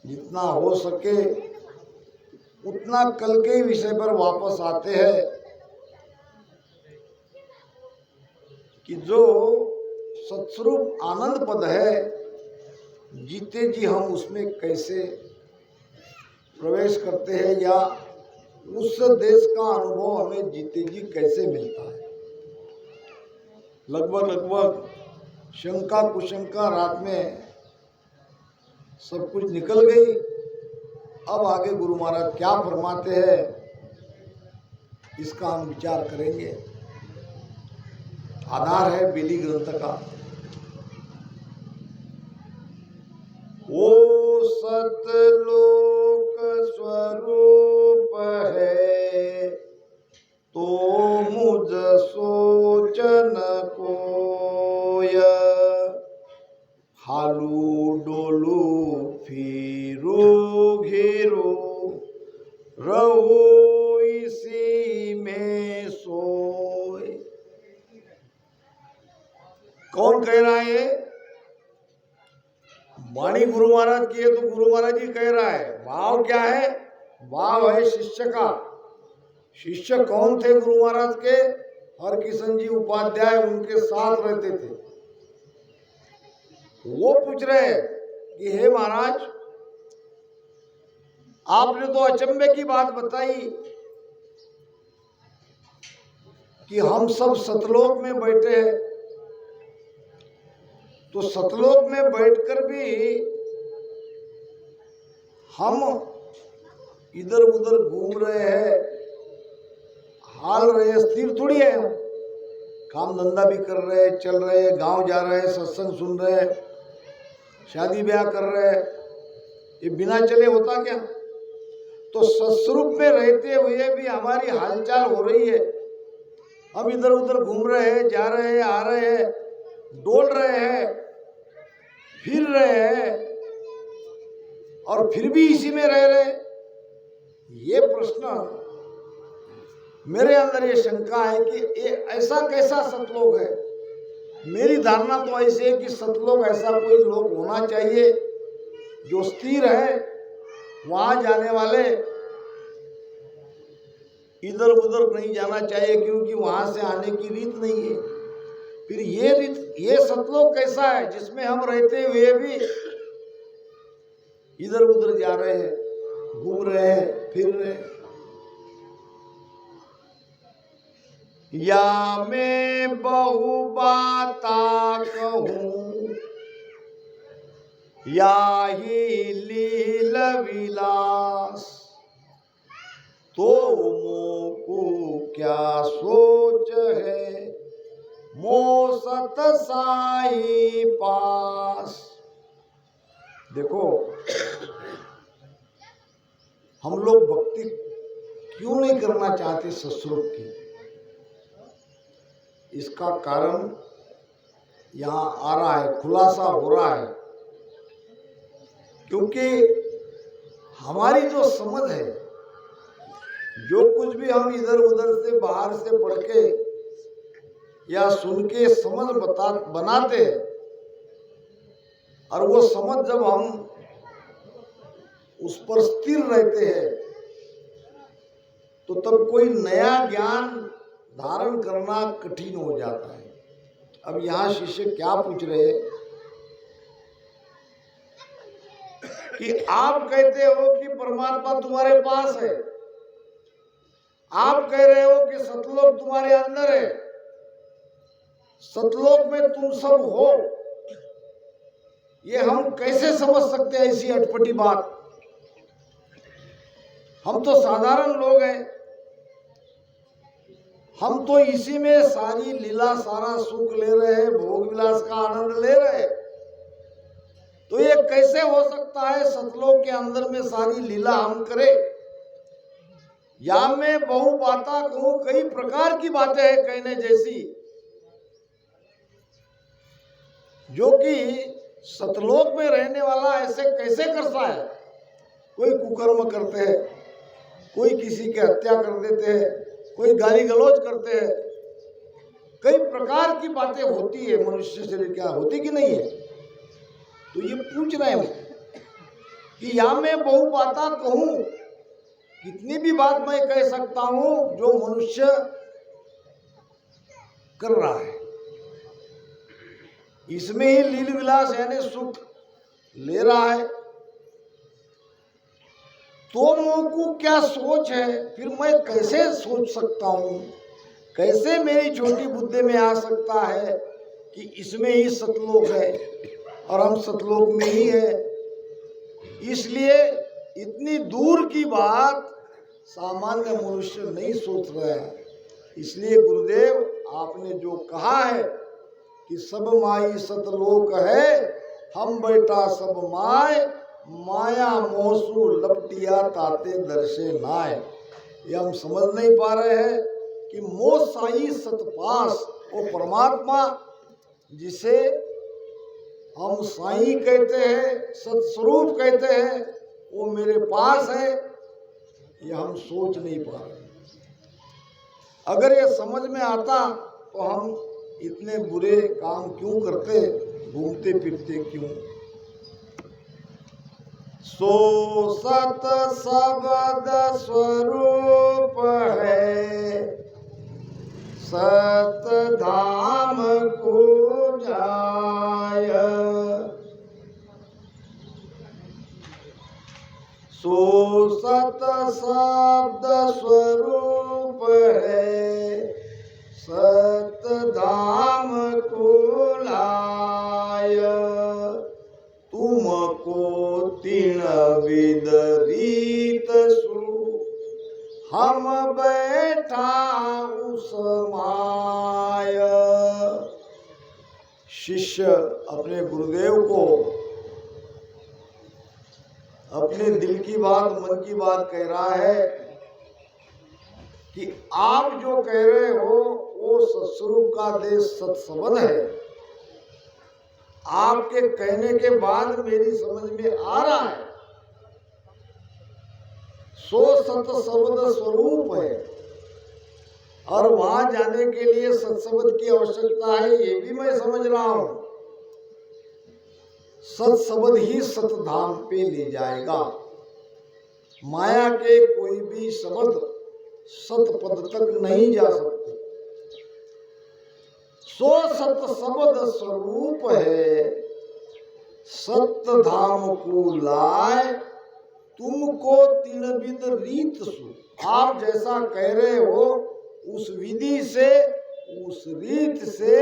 जितना हो सके उतना कल के विषय पर वापस आते हैं कि जो सत्स्वरूप आनंद पद है, जीते जी हम उसमें कैसे प्रवेश करते हैं या उस देश का अनुभव हमें जीते जी कैसे मिलता है। लगभग शंका कुशंका रात में सब कुछ निकल गई। अब आगे गुरु महाराज क्या फरमाते हैं इसका हम विचार करेंगे। आधार है बेली ग्रंथ का। ओ सतलोक स्वरूप है तो मुझ सोचन कोय, हालू डोलू फिरू घेरो रहो इसी में सोए। कौन कह रहा है? वाणी गुरु महाराज की है तो गुरु महाराज जी कह रहा है। भाव क्या है? भाव है शिष्य का। शिष्य कौन थे गुरु महाराज के? हरकिशन जी उपाध्याय उनके साथ रहते थे। वो पूछ रहे हैं कि हे महाराज, आपने तो अचंभे की बात बताई कि हम सब सतलोक में बैठे हैं, तो सतलोक में बैठकर भी हम इधर उधर घूम रहे हैं, हाल रहे हैं, स्थिर थोड़ी है। हम काम धंधा भी कर रहे हैं, चल रहे हैं, गांव जा रहे हैं, सत्संग सुन रहे हैं, शादी ब्याह कर रहे हैं। ये बिना चले होता क्या? तो सत्स्वरूप में रहते हुए भी हमारी हालचाल हो रही है। हम इधर उधर घूम रहे हैं, जा रहे हैं, आ रहे हैं, डोल रहे हैं, फिर रहे हैं और फिर भी इसी में रह रहे। ये प्रश्न मेरे अंदर ये शंका है कि ये ऐसा कैसा सतलोक है। मेरी धारणा तो ऐसी है कि सतलोक ऐसा कोई लोक होना चाहिए जो स्थिर है, वहां जाने वाले इधर उधर नहीं जाना चाहिए, क्योंकि वहां से आने की रीत नहीं है। फिर ये रीत, ये सतलोक कैसा है जिसमें हम रहते हुए भी इधर उधर जा रहे हैं, घूम रहे हैं, फिर रहे हैं। या मैं बहु बाता कहूं या ही लील विलास, तो मोको क्या सोच है मो सत साई पास। देखो, हम लोग भक्ति क्यों नहीं करना चाहते सत्स्वरूप की, इसका कारण यहाँ आ रहा है, खुलासा हो रहा है। क्योंकि हमारी जो समझ है, जो कुछ भी हम इधर उधर से बाहर से पढ़ के या सुन के समझ बनाते हैं, और वो समझ जब हम उस पर स्थिर रहते हैं तो तब कोई नया ज्ञान धारण करना कठिन हो जाता है। अब यहाँ शिष्य क्या पूछ रहे हैं कि आप कहते हो कि परमात्मा तुम्हारे पास है, आप कह रहे हो कि सतलोक तुम्हारे अंदर है, सतलोक में तुम सब हो, ये हम कैसे समझ सकते हैं ऐसी अटपटी बात? हम तो साधारण लोग हैं, हम तो इसी में सारी लीला, सारा सुख ले रहे हैं, भोग विलास का आनंद ले रहे हैं। तो ये कैसे हो सकता है सतलोक के अंदर में सारी लीला हम करें? या मैं बहु बाता कहूं, कई प्रकार की बातें हैं कहने जैसी, जो कि सतलोक में रहने वाला ऐसे कैसे करता है। कोई कुकर्म करते हैं, कोई किसी की हत्या कर देते हैं, कोई गाली गलौज करते हैं, कई प्रकार की बातें होती है मनुष्य से, क्या होती कि नहीं है? तो ये पूछ रहे हैं कि या मैं बहु बाता कहूं, कितनी भी बात मैं कह सकता हूं जो मनुष्य कर रहा है, इसमें ही लील विलास यानी सुख ले रहा है, तो मुझको क्या सोच है, फिर मैं कैसे सोच सकता हूं, कैसे मेरी छोटी बुद्धि में आ सकता है कि इसमें ही सतलोक है और हम सतलोक में ही है। इसलिए इतनी दूर की बात सामान्य मनुष्य नहीं सोच रहा है। इसलिए गुरुदेव आपने जो कहा है कि सब माई सतलोक है, हम बैठा सब माय, माया मोसू लपटिया ताते दर्शे नाय। ये हम समझ नहीं पा रहे हैं कि मोह साई सतपास, वो परमात्मा जिसे हम साई कहते हैं, सतस्वरूप कहते हैं, वो मेरे पास है, ये हम सोच नहीं पा रहे। अगर ये समझ में आता तो हम इतने बुरे काम क्यों करते, घूमते फिरते क्यों। सो सत शब्द स्वरूप है, सत धाम को जाय। सो सत शब्द स्वरूप है, सत धाम को लाय। तुमको तीन विद रीत सु, हम बैठा उस माय। शिष्य अपने गुरुदेव को अपने दिल की बात, मन की बात कह रहा है कि आप जो कह रहे हो वो सत्स्वरूप का देश सत्संबंध है। आपके कहने के बाद मेरी समझ में आ रहा है, सो सत्संबंध स्वरूप है और वहां जाने के लिए सत्संबंध की आवश्यकता है, ये भी मैं समझ रहा हूं। सत्संबंध ही सतधाम पे ले जाएगा। माया के कोई भी शब्द सतपद तक नहीं जा सकते। सो सत शब्द स्वरूप है, सत्य धाम को लाए। तुमको तीन विद रीत सु, आप जैसा कह रहे हो उस विधि से, उस रीत से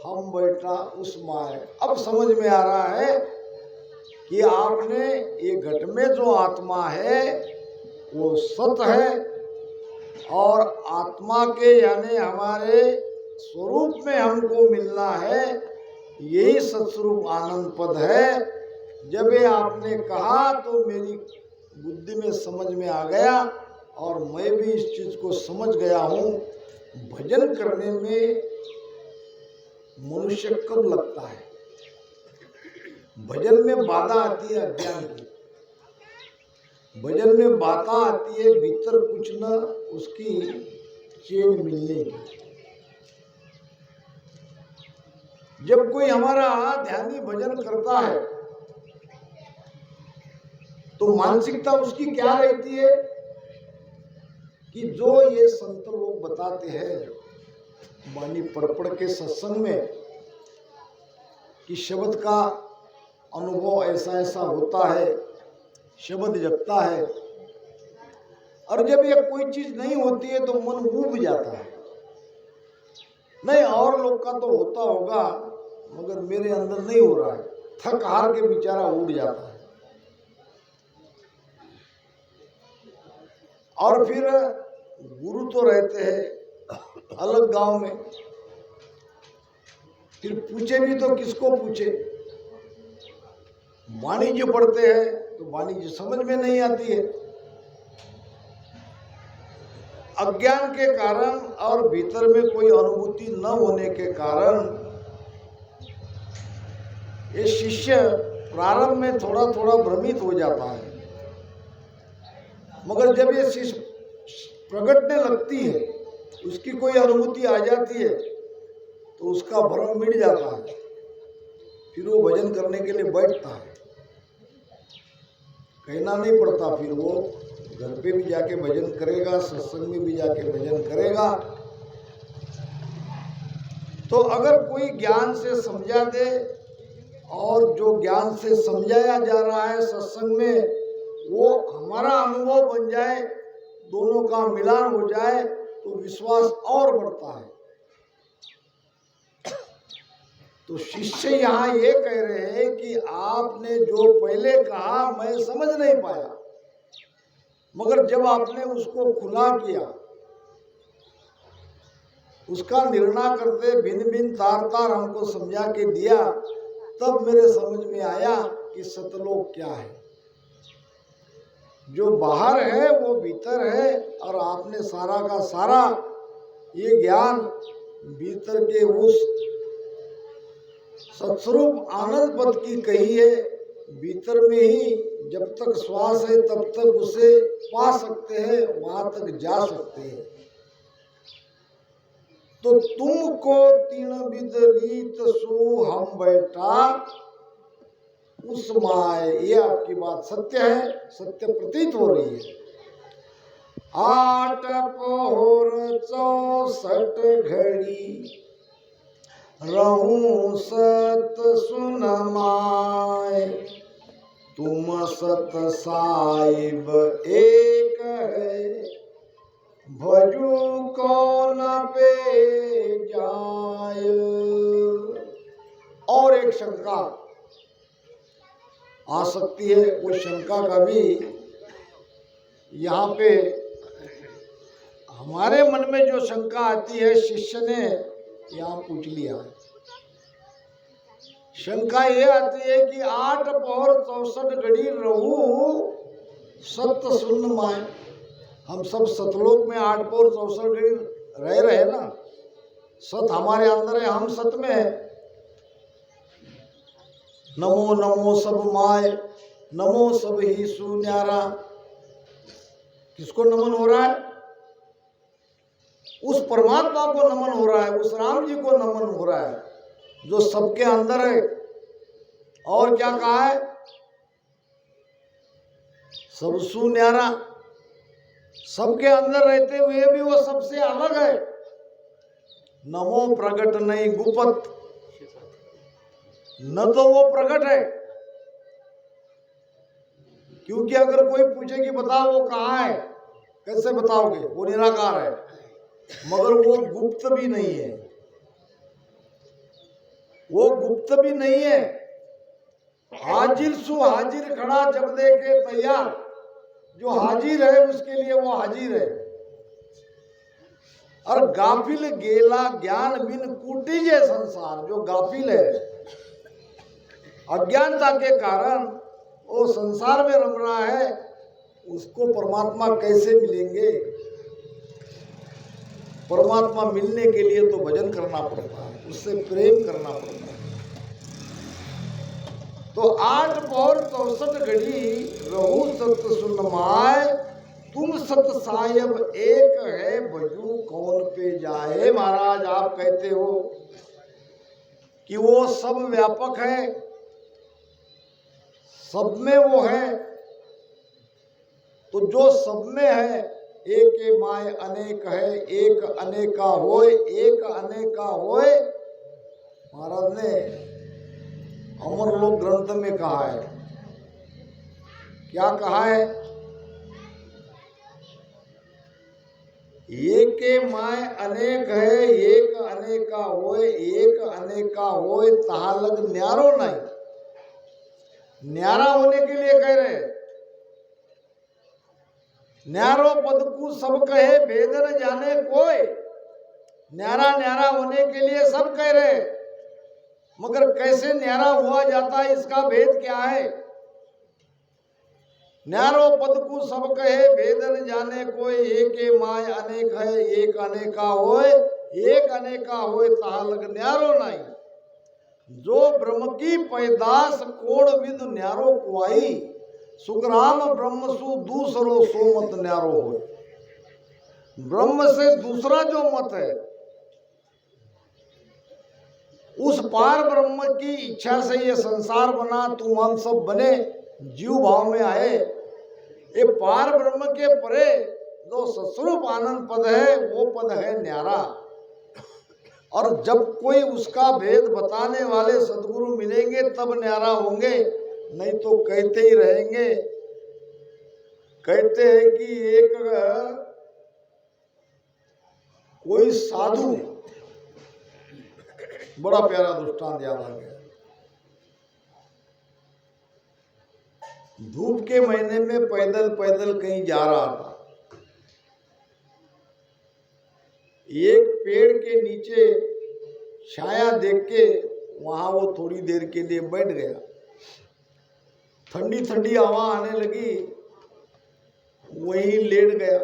हम बैठा उस माय। अब समझ में आ रहा है कि आपने ये घट में जो आत्मा है वो सत है और आत्मा के यानी हमारे स्वरूप में हमको मिलना है, यही सत्स्वरूप आनंद पद है। जब ये आपने कहा तो मेरी बुद्धि में समझ में आ गया और मैं भी इस चीज को समझ गया हूँ। भजन करने में मनुष्य कब लगता है, भजन में बाधा आती है अज्ञान की, भजन में बाधा आती है भीतर कुछ न उसकी चेन मिलने की। जब कोई हमारा ध्यानी भजन करता है तो मानसिकता उसकी क्या रहती है कि जो ये संत लोग बताते हैं वाणी पढ़ के सत्संग में कि शब्द का अनुभव ऐसा ऐसा होता है, शब्द जगता है, और जब ये कोई चीज नहीं होती है तो मन ऊब जाता है। नहीं, और लोग का तो होता होगा मगर मेरे अंदर नहीं हो रहा है, थक हार के बेचारा उड़ जाता है। और फिर गुरु तो रहते हैं अलग गांव में, फिर पूछे भी तो किसको पूछे, वाणिज्य पढ़ते हैं तो वाणिज्य समझ में नहीं आती है। अज्ञान के कारण और भीतर में कोई अनुभूति न होने के कारण ये शिष्य प्रारंभ में थोड़ा थोड़ा भ्रमित हो जाता है, मगर जब ये शिष्य प्रगटने लगती है, उसकी कोई अनुभूति आ जाती है तो उसका भ्रम मिट जाता है, फिर वो भजन करने के लिए बैठता है। कहना नहीं पड़ता, फिर वो घर पे भी जाके भजन करेगा, सत्संग में भी जाके भजन करेगा। तो अगर कोई ज्ञान से समझा दे और जो ज्ञान से समझाया जा रहा है सत्संग में वो हमारा अनुभव बन जाए, दोनों का मिलान हो जाए, तो विश्वास और बढ़ता है। तो शिष्य यहाँ ये कह रहे हैं कि आपने जो पहले कहा मैं समझ नहीं पाया, मगर जब आपने उसको खुला किया, उसका निर्णय करते भिन्न भिन्न तार तार हमको समझा के दिया, तब मेरे समझ में आया कि सतलोक क्या है। जो बाहर है वो भीतर है, और आपने सारा का सारा ये ज्ञान भीतर के उस सत्स्वरूप आनंद पद की कही है। भीतर में ही जब तक श्वास है तब तक उसे पा सकते हैं, वहां तक जा सकते हैं। तो तुमको तीन विद रीत सु हम बैठा उस माय, ये आपकी बात सत्य है, सत्य प्रतीत हो रही है। 8 पहर 64 घड़ी रहूं सत सुन माय, तुम सत साहिब एक है, भजू कौन पे जाय। और एक शंका आ सकती है, वो शंका का भी यहाँ पे हमारे मन में जो शंका आती है, शिष्य ने यहाँ पूछ लिया। शंका ये आती है कि 8 पहर 64 घड़ी रहूं सत्य सुन माय। हम सब सतलोक में 8 पहर 64 घड़ी रह रहे ना, सत हमारे अंदर है, हम सत में है। नमो नमो सब माय, नमो सब ही सुन्यारा। किसको नमन हो रहा है? उस परमात्मा को नमन हो रहा है, उस राम जी को नमन हो रहा है जो सबके अंदर है। और क्या कहा है? सब सुन्यारा, सबके अंदर रहते हुए भी वो सबसे अलग है। नमो प्रगट नहीं गुपत, न तो वो प्रकट है, क्योंकि अगर कोई पूछे कि बताओ वो कहाँ है, कैसे बताओगे? वो निराकार है, मगर वो गुप्त भी नहीं है, वो गुप्त भी नहीं है। हाजिर सु हाजिर खड़ा जब देखे तैयार, जो हाजिर है उसके लिए वो हाजिर है। और गाफिल गेला ज्ञान बिन कूटीजे संसार, जो गाफिल है अज्ञानता के कारण वो संसार में रम रहा है, उसको परमात्मा कैसे मिलेंगे? परमात्मा मिलने के लिए तो भजन करना पड़ता है, उससे प्रेम करना पड़ता है। तो 8 पहर 64 घड़ी रहूं सत सुन माय, तुम सत साहिब एक है, भजू कौन पे जाए। महाराज आप कहते हो कि वो सब व्यापक है, सब में वो है, तो जो सब में है, एक माय अनेक है, एक अनेका होय, एक अनेका होय। महाराज ने अमरलोक ग्रंथ में कहा है, क्या कहा है? एक माय अनेक है, एक अनेका होय, एक अनेका होय, तहा लग न्यारो नहीं। न्यारा होने के लिए कह रहे, न्यारो पद को सब कहे भेद न जाने कोई। न्यारा न्यारा होने के लिए सब कह रहे, मगर कैसे न्यारा हुआ जाता है, इसका भेद क्या है? न्यारो पद को सब कहे भेद न जाने कोई, एक माय अनेक है, एक अनेका होय, एक अनेका होय, तहा लग न्यारो नहीं। जो ब्रह्म की पैदास कोण विद न्यारो कुआई, सुखराम ब्रह्म सु दूसरो सो मत न्यारो हो। ब्रह्म से दूसरा जो मत है, उस पार ब्रह्म की इच्छा से ये संसार बना, तुम हम सब बने, जीव भाव में आए, ये पार ब्रह्म के परे जो सस्वरूप आनंद पद है वो पद है न्यारा। और जब कोई उसका भेद बताने वाले सदगुरु मिलेंगे तब न्यारा होंगे, नहीं तो कहते ही रहेंगे। कहते हैं कि एक कोई साधु, बड़ा प्यारा दृष्टांत याद आ गया। धूप के महीने में पैदल पैदल कहीं जा रहा था। एक पेड़ के नीचे छाया देख के वहां वो थोड़ी देर के लिए बैठ गया। ठंडी ठंडी हवा आने लगी, वहीं लेट गया।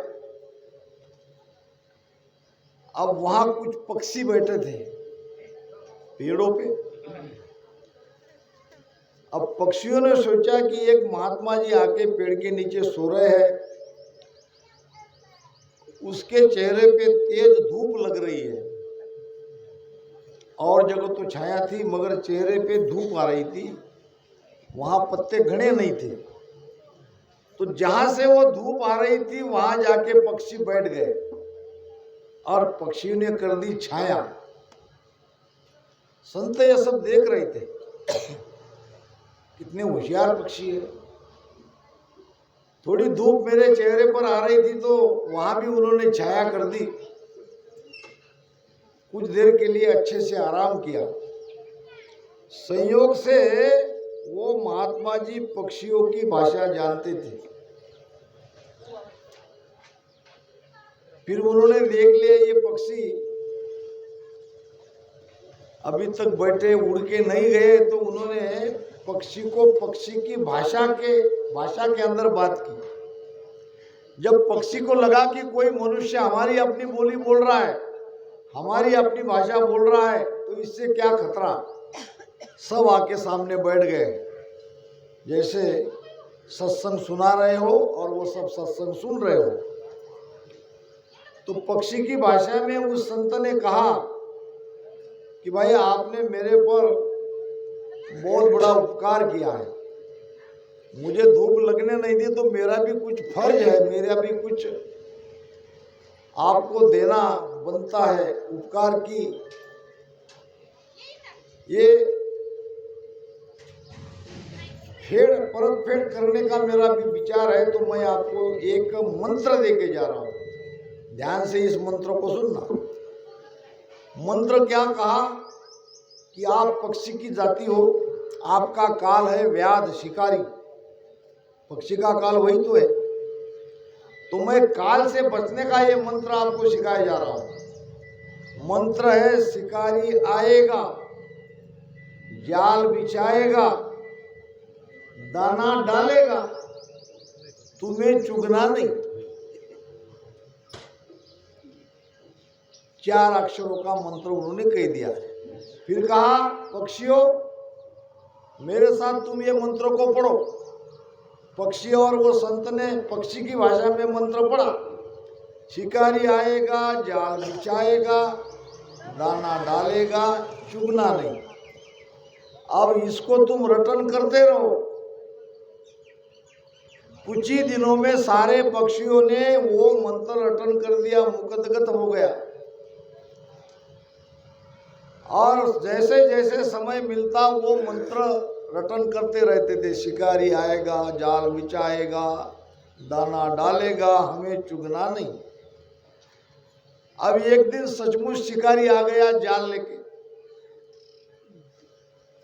अब वहां कुछ पक्षी बैठे थे पेड़ों पे। अब पक्षियों ने सोचा कि एक महात्मा जी आके पेड़ के नीचे सो रहे हैं, उसके चेहरे पे तेज धूप लग रही है, और जगह तो छाया थी मगर चेहरे पे धूप आ रही थी, वहां पत्ते घने नहीं थे। तो जहां से वो धूप आ रही थी वहां जाके पक्षी बैठ गए और पक्षियों ने कर दी छाया। संत ये सब देख रहे थे, कितने होशियार पक्षी है। थोड़ी धूप मेरे चेहरे पर आ रही थी तो वहां भी उन्होंने छाया कर दी। कुछ देर के लिए अच्छे से आराम किया। संयोग से वो महात्मा जी पक्षियों की भाषा जानते थे। फिर उन्होंने देख लिया ये पक्षी अभी तक बैठे उड़ के नहीं गए, तो उन्होंने पक्षी को पक्षी की भाषा के अंदर बात की। जब पक्षी को लगा कि कोई मनुष्य हमारी अपनी बोली बोल रहा है, हमारी अपनी भाषा बोल रहा है, तो इससे क्या खतरा, सब आके सामने बैठ गए। जैसे सत्संग सुना रहे हो और वो सब सत्संग सुन रहे हो। तो पक्षी की भाषा में उस संत ने कहा कि भाई आपने मेरे पर बहुत बड़ा उपकार किया है, मुझे धूप लगने नहीं दी तो मेरा भी कुछ फर्ज है, मेरा भी कुछ आपको देना बनता है उपकार की। ये परत फेड करने का मेरा भी विचार है, तो मैं आपको एक मंत्र देके जा रहा हूं, ध्यान से इस मंत्र को सुनना। मंत्र क्या कहा कि आप पक्षी की जाति हो, आपका काल है व्याध शिकारी, पक्षी का काल वही तो है। तो मैं काल से बचने का ये मंत्र आपको सिखाया जा रहा हूं। मंत्र है शिकारी आएगा, जाल बिछाएगा, दाना डालेगा, तुम्हें चुगना नहीं। 4 अक्षरों का मंत्र उन्होंने कह दिया। फिर कहा पक्षियों मेरे साथ तुम ये मंत्र को पढ़ो। पक्षी और वो संत ने पक्षी की भाषा में मंत्र पढ़ा। शिकारी आएगा, जाल बिछाएगा, दाना डालेगा, चुगना नहीं। अब इसको तुम रटन करते रहो। कुछ ही दिनों में सारे पक्षियों ने वो मंत्र रटन कर दिया, मुकदगत हो गया। और जैसे जैसे समय मिलता वो मंत्र रटन करते रहते थे। शिकारी आएगा, जाल बिछाएगा, दाना डालेगा, हमें चुगना नहीं। अब एक दिन सचमुच शिकारी आ गया जाल लेके।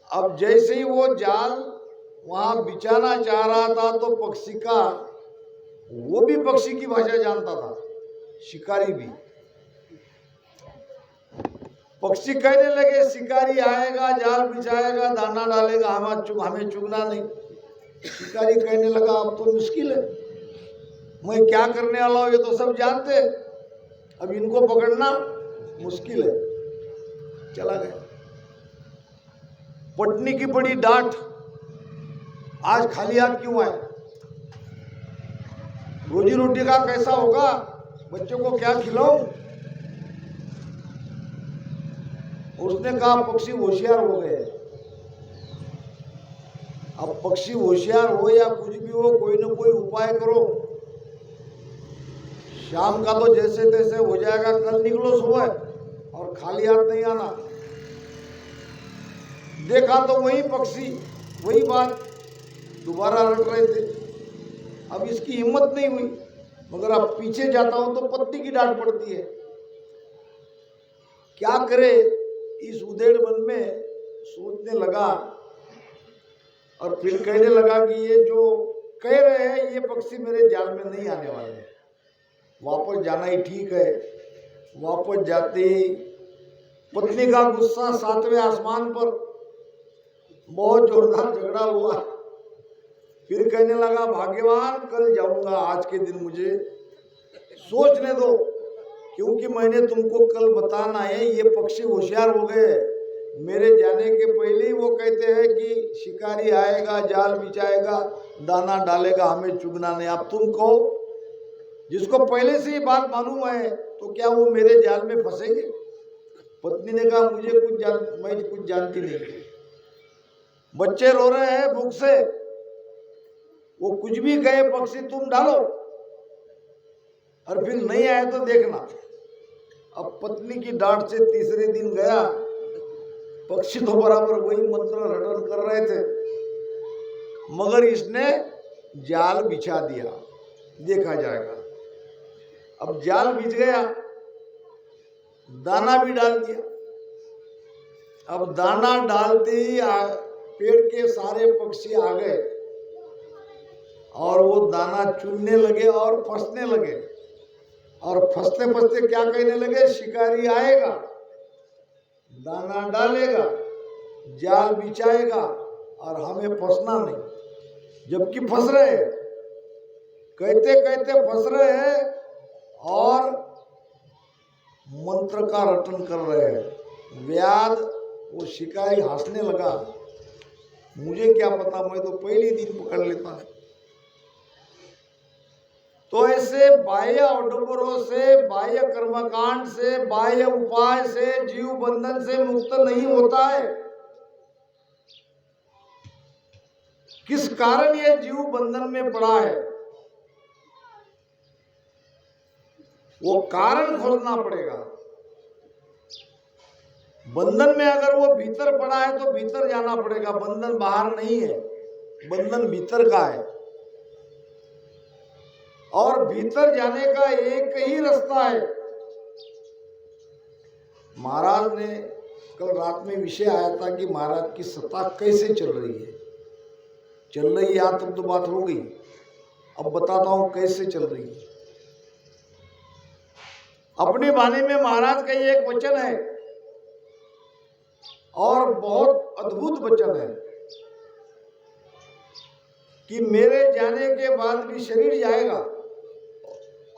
अब जैसे ही वो जाल वहां बिछाना चाह रहा था तो पक्षी का, वो भी पक्षी की भाषा जानता था, शिकारी भी। पक्षी कहने लगे शिकारी आएगा, जाल बिछाएगा, दाना डालेगा, हमें चुगना नहीं। शिकारी कहने लगा अब तो मुश्किल है, मैं क्या करने वाला हूं ये तो सब जानते, अब इनको पकड़ना मुश्किल है। चला गया। पटनी की बड़ी डांट, आज खाली हाथ क्यों आए, रोजी रोटी का कैसा होगा, बच्चों को क्या खिलाऊं। उसने कहा पक्षी होशियार हो गए, अब पक्षी होशियार हो या कुछ भी हो, कोई ना कोई उपाय करो। शाम का तो जैसे तैसे हो जाएगा, कल निकलो सुबह और खाली हाथ नहीं आना। देखा तो वही पक्षी, वही बात दोबारा रट रहे थे। अब इसकी हिम्मत नहीं हुई, मगर अब पीछे जाता हूं तो पत्नी की डांट पड़ती है। क्या करे, इस उधेड़ वन में सोचने लगा और फिर कहने लगा कि ये जो कह रहे हैं ये पक्षी मेरे जाल में नहीं आने वाले, वापस जाना ही ठीक है। वापस जाते ही पत्नी का गुस्सा 7वें आसमान पर, बहुत जोरदार झगड़ा हुआ। फिर कहने लगा भाग्यवान, कल जाऊंगा, आज के दिन मुझे सोचने दो, क्योंकि मैंने तुमको कल बताना है। ये पक्षी होशियार हो गए, मेरे जाने के पहले ही वो कहते हैं कि शिकारी आएगा, जाल बिछाएगा, दाना डालेगा, हमें चुगना नहीं। अब तुम कहो, जिसको पहले से ही बात मालूम है तो क्या वो मेरे जाल में फंसेंगे? पत्नी ने कहा मैं कुछ जानती नहीं। बच्चे रो रहे हैं भूख से, वो कुछ भी कहे पक्षी तुम डालो, और फिर नहीं आए तो देखना। अब पत्नी की डांट से तीसरे दिन गया, पक्षी तो बराबर वही मंत्र रटन कर रहे थे, मगर इसने जाल बिछा दिया, देखा जाएगा। अब जाल बिछ गया, दाना भी डाल दिया। अब दाना डालते ही पेड़ के सारे पक्षी आ गए और वो दाना चुनने लगे और फंसने लगे, और फंसते फंसते क्या कहने लगे, शिकारी आएगा, दाना डालेगा, जाल बिछाएगा और हमें फंसना नहीं। जबकि फंस रहे हैं, कहते कहते फंस रहे हैं और मंत्र का रटन कर रहे हैं। व्याध वो शिकारी हंसने लगा, मुझे क्या पता, मैं तो पहले दिन पकड़ लेता। तो ऐसे बाह्य आडंबरों से, बाह्य कर्मकांड से, बाह्य उपाय से जीव बंधन से मुक्त नहीं होता है। किस कारण ये जीव बंधन में पड़ा है, वो कारण खोजना पड़ेगा। बंधन में अगर वो भीतर पड़ा है तो भीतर जाना पड़ेगा, बंधन बाहर नहीं है, बंधन भीतर का है। और भीतर जाने का एक ही रास्ता है। महाराज ने कल रात में विषय आया था कि महाराज की सत्ता कैसे चल रही है। चल रही है तब तो बात हो गई, अब बताता हूं कैसे चल रही है। अपनी वाणी में महाराज का ये एक वचन है और बहुत अद्भुत वचन है कि मेरे जाने के बाद भी शरीर जाएगा,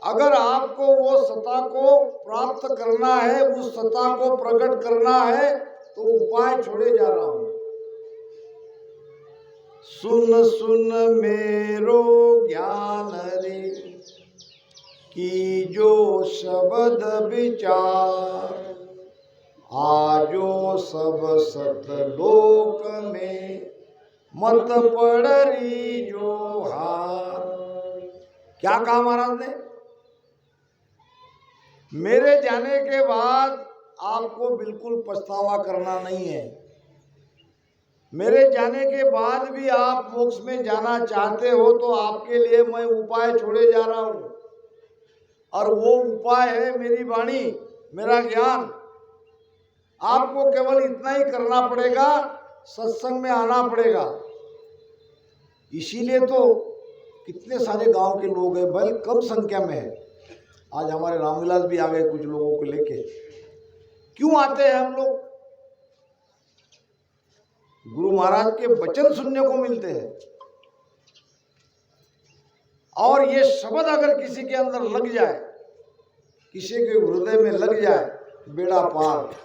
अगर आपको वो सत्ता को प्राप्त करना है, उस सत्ता को प्रकट करना है, तो उपाय छोड़े जा रहा हूं। सुन सुन मेरो ज्ञान रे, की जो शब्द विचार, आजो सब सतलोक में, मत पड़री जो हार। क्या कहा महाराज ने? मेरे जाने के बाद आपको बिल्कुल पछतावा करना नहीं है। मेरे जाने के बाद भी आप मोक्ष में जाना चाहते हो तो आपके लिए मैं उपाय छोड़े जा रहा हूं, और वो उपाय है मेरी वाणी, मेरा ज्ञान। आपको केवल इतना ही करना पड़ेगा, सत्संग में आना पड़ेगा। इसीलिए तो कितने सारे गांव के लोग हैं, बल कम संख्या में है। आज हमारे रामविलास भी आ गए कुछ लोगों को लेके। क्यों आते हैं हम लोग? गुरु महाराज के वचन सुनने को मिलते हैं, और ये शब्द अगर किसी के अंदर लग जाए, किसी के हृदय में लग जाए, बेड़ा पार।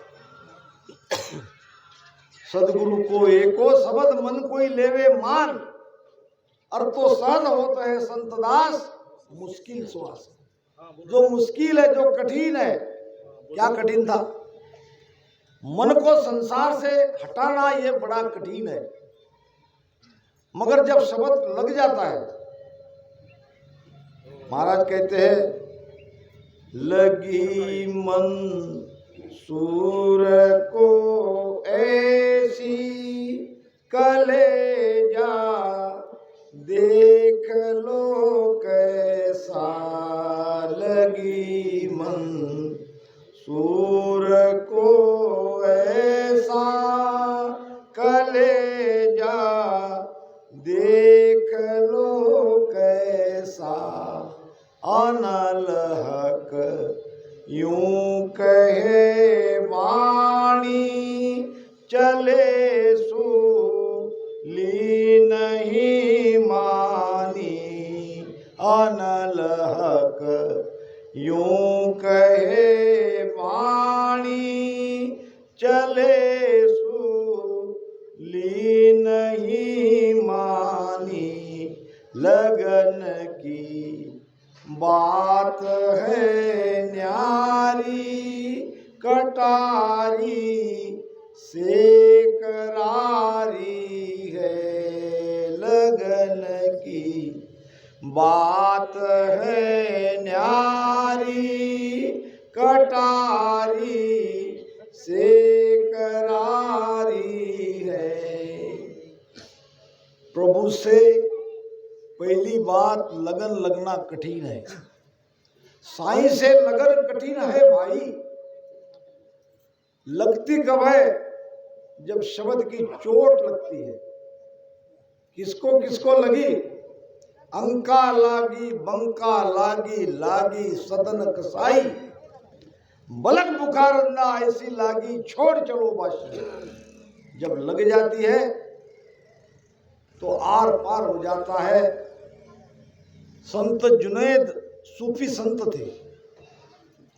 सदगुरु को एको शब्द मन कोई लेवे मान, और तो सहज होता है संत दास मुश्किल श्वास। जो मुश्किल है, जो कठिन है, क्या कठिन था? मन को संसार से हटाना ये बड़ा कठिन है। मगर जब शब्द लग जाता है, महाराज कहते हैं लगी मंसूर को ऐसी कलेजा देख लो कैसा, लगी मंसूर को ऐसा कलेजा देख लो कैसा, अनल हक यूं कहे वाणी चले सूली नहीं मानी, अनल हक यूं कहे वाणी चले सूली नहीं मानी, लगन की बात है न्यारी कटारी से करारी है, लगन की बात है न्यारी कटारी से करारी है। प्रभु से पहली बात लगन लगना कठिन है। साईं से लगन कठिन है भाई। लगती कब है? जब शब्द की चोट लगती है। किसको किसको लगी? अंका लागी बंका लागी, लागी सदन कसाई, बलक बुखार ना ऐसी लागी छोड़ चलो बाशी। जब लग जाती है तो आर पार हो जाता है। संत जुनैद सूफी संत थे,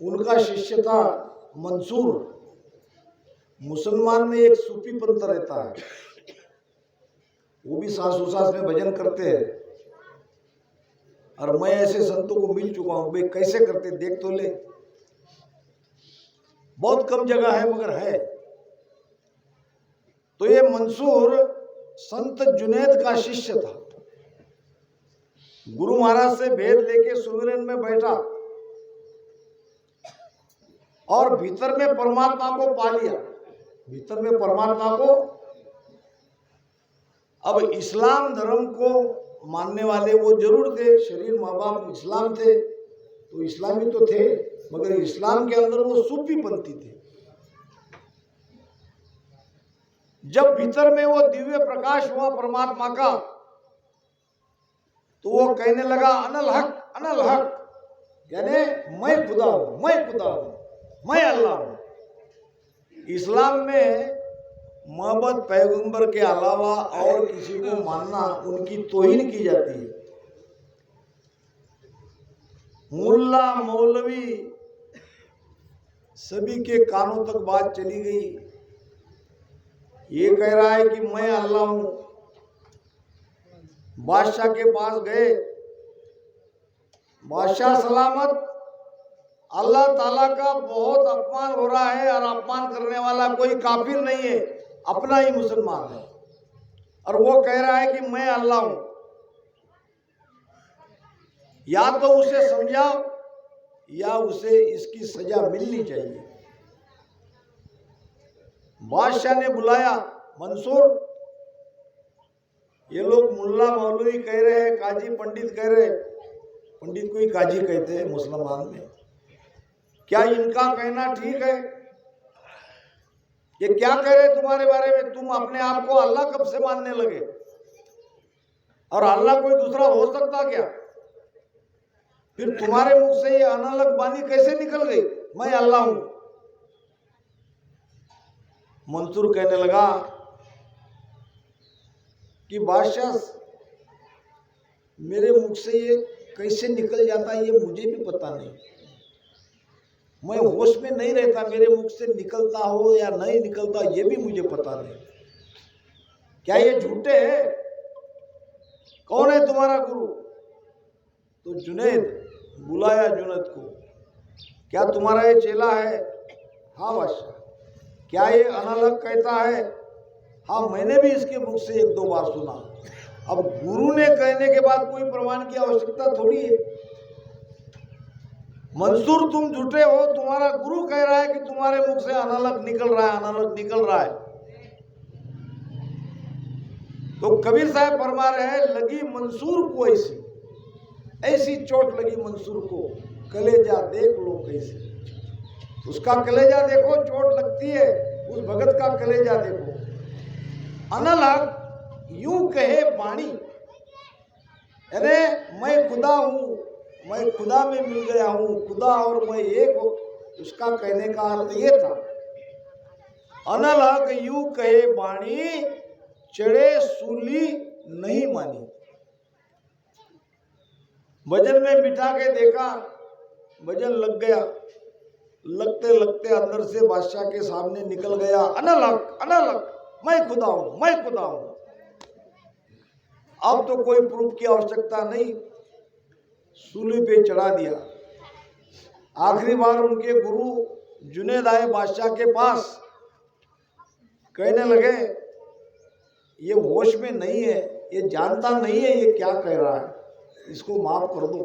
उनका शिष्य था मंसूर। मुसलमान में एक सूफी पंथ रहता है, वो भी सास उसास में भजन करते हैं। और मैं ऐसे संतों को मिल चुका हूं, वे कैसे करते देख तो ले। बहुत कम जगह है मगर है। तो ये मंसूर संत जुनैद का शिष्य था। गुरु महाराज से भेद लेके सुमिरन में बैठा और भीतर में परमात्मा को पा लिया। भीतर में परमात्मा को। अब इस्लाम धर्म को मानने वाले वो जरूर थे, शरीर माँ बाप इस्लाम थे तो इस्लामी तो थे, मगर इस्लाम के अंदर वो सूफी पंथी थे। जब भीतर में वो दिव्य प्रकाश हुआ परमात्मा का, तो वो कहने लगा अनल हक, यानी मैं खुदा हूं, मैं खुदा हूं, मैं अल्लाह हूं। इस्लाम में मोहम्मद पैगंबर के अलावा और किसी को मानना उनकी तौहीन की जाती है। मुल्ला मौलवी सभी के कानों तक बात चली गई। ये कह रहा है कि मैं अल्लाह हूं। बादशाह के पास गए, बादशाह सलामत, अल्लाह ताला का बहुत अपमान हो रहा है और अपमान करने वाला कोई काफिर नहीं है, अपना ही मुसलमान है, और वो कह रहा है कि मैं अल्लाह हूं। या तो उसे समझाओ या उसे इसकी सजा मिलनी चाहिए। बादशाह ने बुलाया मंसूर, ये लोग मुल्ला मौलवी कह रहे हैं, काजी पंडित कह रहे हैं, पंडित को ही काजी कहते हैं मुसलमान में, क्या इनका कहना ठीक है? ये क्या कह रहे तुम्हारे बारे में? तुम अपने आप को अल्लाह कब से मानने लगे? और अल्लाह कोई दूसरा हो सकता क्या? फिर तुम्हारे मुख से ये अनलग बानी कैसे निकल गई, मैं अल्लाह हूं? मंसूर कहने लगा कि बादशाह, मेरे मुख से ये कैसे निकल जाता है ये मुझे भी पता नहीं। मैं होश में नहीं रहता, मेरे मुख से निकलता हो या नहीं निकलता ये भी मुझे पता नहीं। क्या ये झूठे हैं? कौन है तुम्हारा गुरु? तो जुनैद बुलाया जुनैद को, क्या तुम्हारा ये चेला है? हाँ बादशाह। क्या ये अनलग कहता है? हाँ, मैंने भी इसके मुख से एक दो बार सुना। अब गुरु ने कहने के बाद कोई प्रमाण की आवश्यकता थोड़ी है। मंसूर तुम झूठे हो, तुम्हारा गुरु कह रहा है कि तुम्हारे मुख से अनालक निकल रहा है, अनालक निकल रहा है। तो कबीर साहब फरमा रहे हैं, लगी मंसूर को ऐसी ऐसी चोट लगी मंसूर को, कलेजा देख लो कैसे। उसका कलेजा देखो, चोट लगती है, उस भगत का कलेजा देखो। अनलक यूं कहे वाणी, अरे मैं खुदा हूं, मैं खुदा में मिल गया हूं, खुदा और मैं एक हो, उसका कहने का अर्थ ये था। अनलक यूं कहे वाणी, चढ़े सूली नहीं मानी। भजन में बिठा के देखा, भजन लग गया, लगते लगते अंदर से बादशाह के सामने निकल गया, अनलक अनलक, मैं खुदा हूं, मैं खुदा हूं। अब तो कोई प्रूफ की आवश्यकता नहीं, सूली पे चढ़ा दिया। आखिरी बार उनके गुरु जुनैद आए बादशाह के पास, कहने लगे ये होश में नहीं है, ये जानता नहीं है ये क्या कह रहा है, इसको माफ कर दो।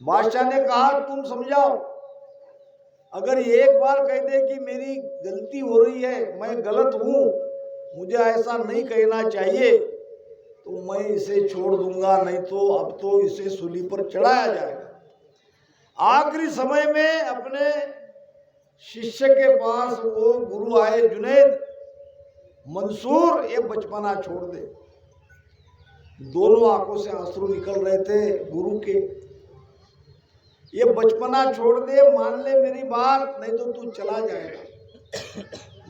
बादशाह ने कहा तुम समझाओ, अगर एक बार कह दे कि मेरी गलती हो रही है, मैं गलत हूं, मुझे ऐसा नहीं कहना चाहिए, तो मैं इसे छोड़ दूंगा, नहीं तो अब तो इसे सूली पर चढ़ाया जाएगा। आखिरी समय में अपने शिष्य के पास वो गुरु आए, जुनैद, मंसूर ये बचपना छोड़ दे। दोनों आंखों से आंसू निकल रहे थे गुरु के, ये बचपना छोड़ दे, मान ले मेरी बात, नहीं तो तू चला जाएगा।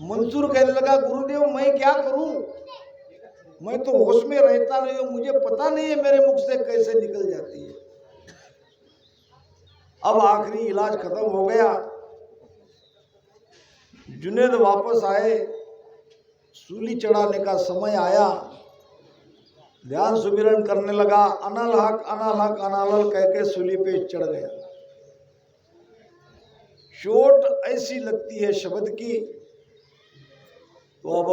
मंसूर कहने लगा, गुरुदेव मैं क्या करूं, मैं तो होश में रहता नहीं हूं, मुझे पता नहीं है मेरे मुख से कैसे निकल जाती है। अब आखिरी इलाज खत्म हो गया, जुनैद वापस आए, सूली चढ़ाने का समय आया, ध्यान सुमिरन करने लगा, अनल हक अनल हक अनालल कह के सूली पे चढ़ गया। चोट ऐसी लगती है शब्द की, तो अब